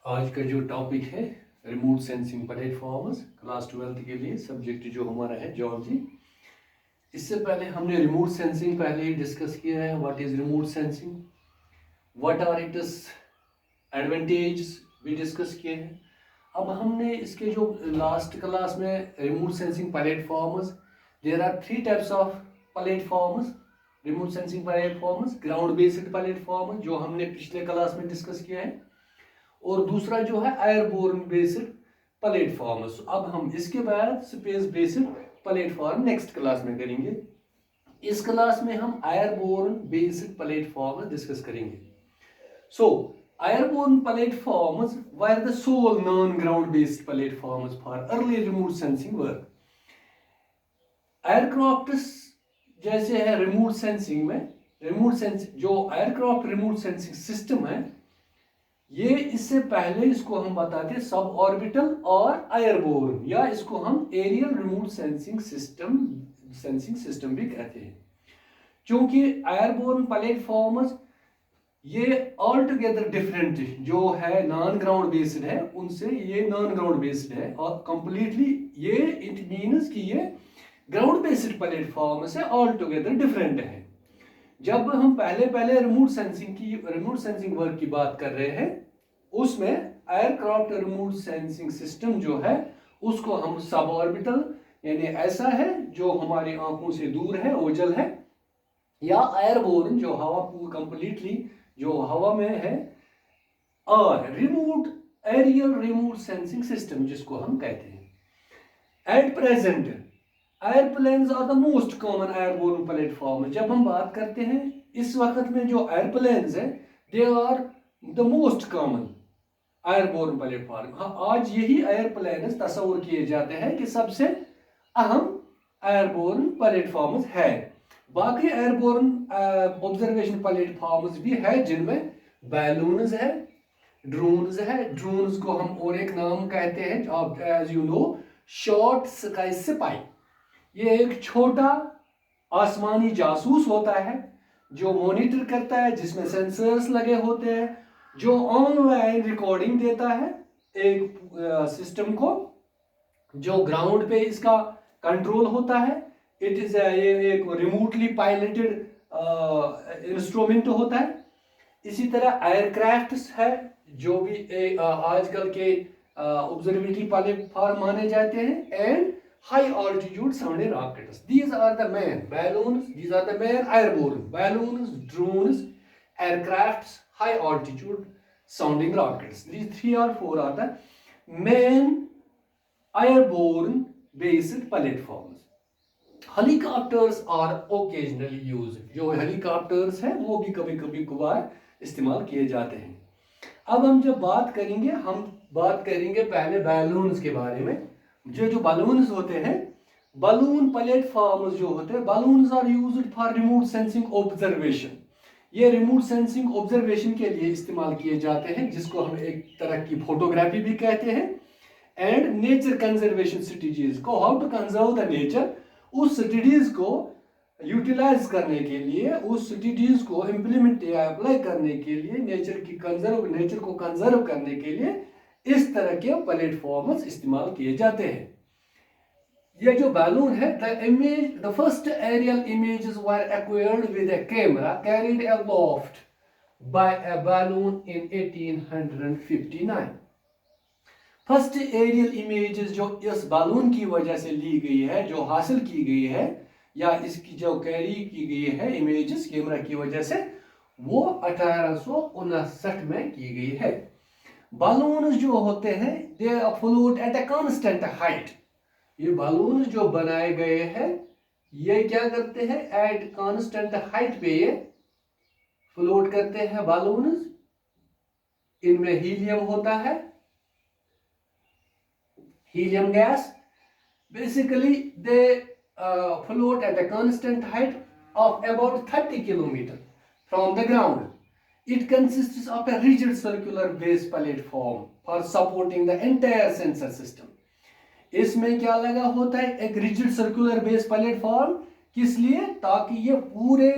आज का जो टॉपिक है रिमोट सेंसिंग प्लेटफॉर्म्स क्लास 12 के लिए सब्जेक्ट जो हमारा है जॉर्जी। इससे पहले हमने रिमोट सेंसिंग पहले ही डिस्कस किया है। What is remote sensing, what are its advantages भी डिस्कस किए हैं। अब हमने इसके जो लास्ट क्लास में remote sensing platforms, there are 3 types of platforms remote sensing platforms. Ground based platform जो हमने पिछले क्लास में डिस्कस किया है, और दूसरा जो है एयरबोर्न बेस्ड प्लेटफॉर्म्स। अब हम इसके बाद space based platform next class में करेंगे। इस क्लास में हम एयरबोर्न बेस्ड प्लेटफॉर्म डिस्कस करेंगे। So airborne platforms were the sole non ground based platforms for early remote sensing work. Aircrafts जैसे है रिमोट सेंसिंग में, रिमोट सेंसिंग जो एयरक्राफ्ट रिमोट सेंसिंग सिस्टम है, ये इससे पहले इसको हम बताते सब ऑर्बिटल और एयरबोर्न, या इसको हम एरियल रिमोट सेंसिंग सिस्टम भी कहते हैं। क्योंकि एयरबोर्न प्लेटफॉर्म्स ये ऑल टुगेदर डिफरेंट जो है नॉन ग्राउंड बेस्ड है उनसे, ये नॉन ग्राउंड बेस्ड है और कंप्लीटली ये इट मीन्स कि ये ग्राउंड बेस्ड प्लेटफॉर्म से ऑल टुगेदर डिफरेंट है। जब हम पहले रिमोट सेंसिंग वर्क की बात कर रहे हैं, उसमें एयरक्राफ्ट रिमोट सेंसिंग सिस्टम जो है उसको हम सब ऑर्बिटल यानी ऐसा है जो हमारी आंखों से दूर है, ओझल है, या एयरबोर्न जो हवा कंप्लीटली जो हवा में है, और remote aerial remote sensing system जिसको हम कहते हैं। At present airplanes are the most common airborne platform. जब हम बात करते हैं इस वक्त में जो एयरप्लेन्स है, they are the most common airborne platform. हाँ, आज यही एयरप्लेन्स तस्वुर किए जाते हैं कि सबसे अहम एयरबोर्न प्लेटफॉर्म्स है। बाकी एयरबोर्न ऑब्जर्वेशन प्लेटफॉर्म्स भी है जिनमें बैलून्स है, ड्रोन्स है। ड्रोन्स को हम और एक नाम कहते हैं, as you know, short sky spy. ये एक छोटा आसमानी जासूस होता है जो मॉनिटर करता है, जिसमें सेंसर्स लगे होते हैं, जो ऑनलाइन रिकॉर्डिंग देता है एक सिस्टम को, जो ग्राउंड पे इसका कंट्रोल होता है। इट इज एक रिमोटली पायलटेड इंस्ट्रूमेंट होता है। इसी तरह एयरक्राफ्ट्स है जो भी आजकल के ऑब्जर्वेटरी प्लेटफॉर्म माने जाते हैं, and high altitude sounding rockets. These are the main balloons, these are the main airborne balloons, drones, aircrafts, high altitude sounding rockets. These 3 or 4 are the main airborne based platforms. Helicopters are occasionally used. जो helicopters हैं वो भी कभी कभी कभार इस्तेमाल किए जाते हैं। अब हम जब बात करेंगे पहले बैलून्स के बारे में। जो बलून्स होते हैं, बलून प्लेटफॉर्म्स जो होते हैं, balloons are used for remote sensing observation. ये रिमोट सेंसिंग ऑब्जर्वेशन के लिए इस्तेमाल किए जाते हैं, जिसको हम एक तरह की फोटोग्राफी भी कहते हैं। एंड नेचर कंजर्वेशन स्ट्रेटजीज को, how to conserve the nature, उस स्ट्रेटजीज को यूटिलाइज करने के लिए, उस स्ट्रेटजीज को इम्प्लीमेंट या अप्लाई करने के लिए, नेचर को कंजर्व करने के लिए इस तरह के प्लेटफॉर्म्स इस्तेमाल किए जाते हैं। ये जो बैलून है, the first aerial images were acquired with a camera carried aloft by a balloon in 1859। First aerial images जो इस बैलून की वजह से ली गई है, जो हासिल की गई है, या इसकी जो कैरी की गई है इमेजेस कैमरा की वजह से, वो 1859 में की गई है। बलून्स जो होते हैं, दे float at a constant height. ये बलून्स जो बनाए गए हैं, ये क्या करते हैं, एट कांस्टेंट हाइट पे ये फ्लोट करते हैं बलून्स। इनमें हीलियम होता है, helium gas. Basically they float at a constant height of about 30 kilometre from the ground. It consists of a rigid circular base platform for supporting the entire sensor system. इसमें क्या लगा होता है, एक rigid circular base platform, किस लिए, ताकि ये पूरे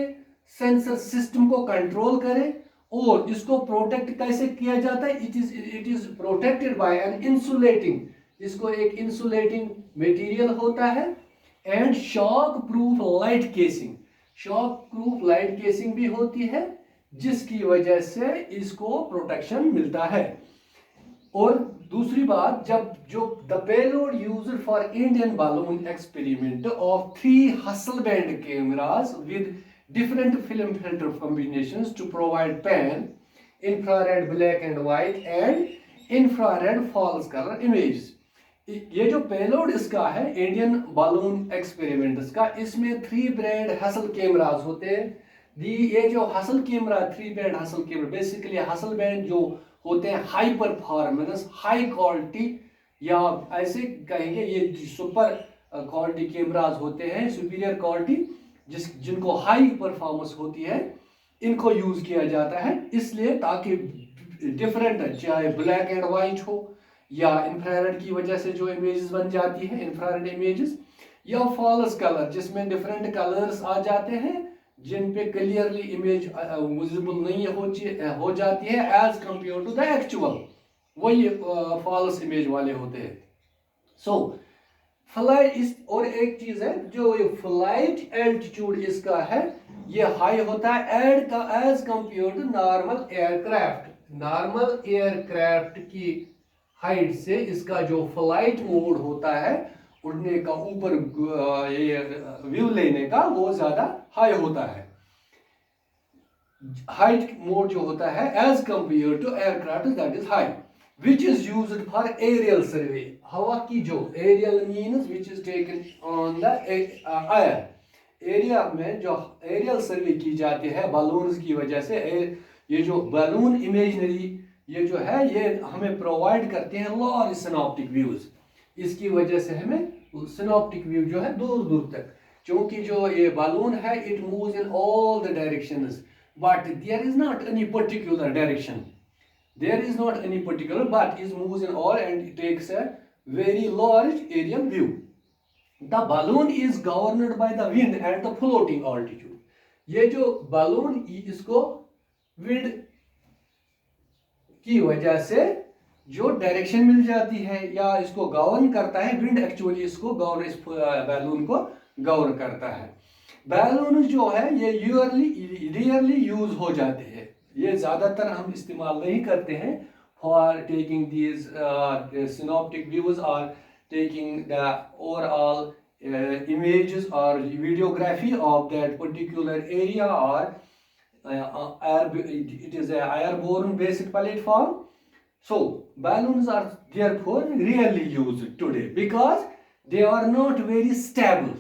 सेंसर सिस्टम को कंट्रोल करे और इसको प्रोटेक्ट कैसे किया जाता है? It is protected by an insulating, इसको एक इंसुलेटिंग मटेरियल होता है, and shock proof light casing, shock proof light casing भी होती है, जिसकी वजह से इसको प्रोटेक्शन मिलता है। और दूसरी बात, जब जो the payload used for Indian balloon experiment of 3 Hasselblad cameras with different film filter combinations to provide pan, infrared black and white and infrared false color images। ये जो पेलोड इसका है इंडियन बालून एक्सपेरिमेंट का, इसमें 3 brand hustle cameras होते हैं। ये जो hustle camera, 3 brand hustle camera, basically hustle band जो होते हैं हाई परफॉर्मेंस, हाई क्वालिटी, या ऐसे कहेंगे ये सुपर क्वालिटी कैमराज होते हैं, सुपीरियर क्वालिटी, जिनको हाई परफॉर्मेंस होती है, इनको यूज किया जाता है इसलिए ताकि डिफरेंट, चाहे ब्लैक एंड वाइट हो या इंफ्रारेड की वजह से जो इमेजेस बन जाती है इंफ्रारेड इमेजेस, या फॉल्स कलर जिसमें डिफरेंट कलर्स आ जाते हैं जिन पे क्लियरली इमेज विजिबल नहीं हो जाती है as compare to the actual, वही फॉल्स इमेज वाले होते हैं। सो फ्लाइट इस, और एक चीज है जो फ्लाइट एल्टीट्यूड इसका है, ये हाई होता है as compare to normal aircraft, normal aircraft की हाइट से इसका जो फ्लाइट मोड होता है उड़ने का, ऊपर व्यू लेने का, वो ज्यादा हाई होता है। हाइट मोड जो होता है as compare to aircraft that is high, which is used for aerial survey. हवा की जो aerial means which is taken on the air, area में जो एरियल सर्वे की जाती है बालून्स की वजह से, ये जो बालून इमेजनरी ये जो है ये हमें प्रोवाइड करते हैं लार्ज सिनॉप्टिक व्यूज, इसकी वजह से हमें सिनॉप्टिक व्यू जो है दूर दूर तक, क्योंकि जो ये बालून है it moves in all the directions but there is not any particular direction, there is not any particular but it moves in all and it takes a very large aerial view। The balloon is governed by the wind at the floating altitude। ये जो balloon इसको wind की वजह से जो direction मिल जाती है या इसको गवर्न करता है, विंड एक्चुअली इसको गवर्न, इस बैलून को गवर्न करता है। बैलून जो है ये रियरली यूज हो जाते हैं, ये ज्यादातर हम इस्तेमाल नहीं करते हैं for taking these synoptic views और taking the overall images or videography of that particular area, or it is a airborne based platform। So balloons are therefore rarely used today because they are not very stable,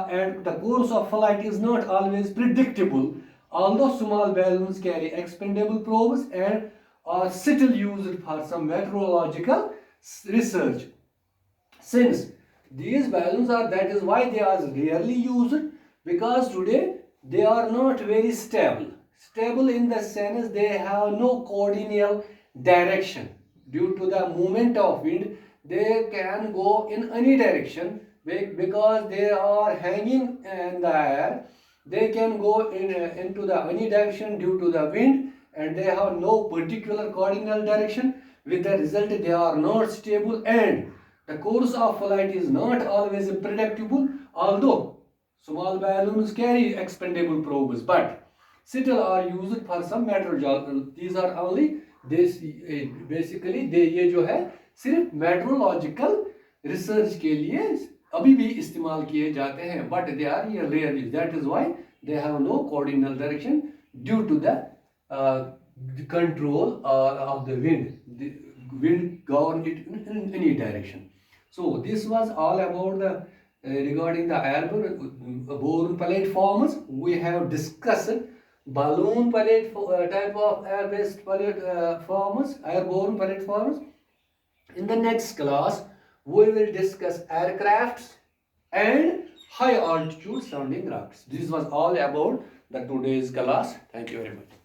and the course of flight is not always predictable, although small balloons carry expendable probes and are still used for some meteorological research। Since these balloons are, that is why they are rarely used, because today they are not very stable in the sense they have no coordinal direction. Due to the movement of wind they can go in any direction, because they are hanging in the air, they can go into the any direction due to the wind, and they have no particular coordinal direction, with the result they are not stable and the course of flight is not always predictable, although small balloons carry expendable probes but still are used for some meteorological, these are only this basically they ये जो है सिर्फ meteorological research के लिए अभी भी इस्तेमाल किए जाते हैं, but they are rarely, that is why they have no coordinal direction due to the control of the wind, the wind govern it in any direction। So this was all about the regarding the airborne platforms। We have discussed balloon type of air-based platforms, airborne platforms। In the next class we will discuss aircrafts and high altitude sounding rockets। This was all about the today's class। Thank you very much।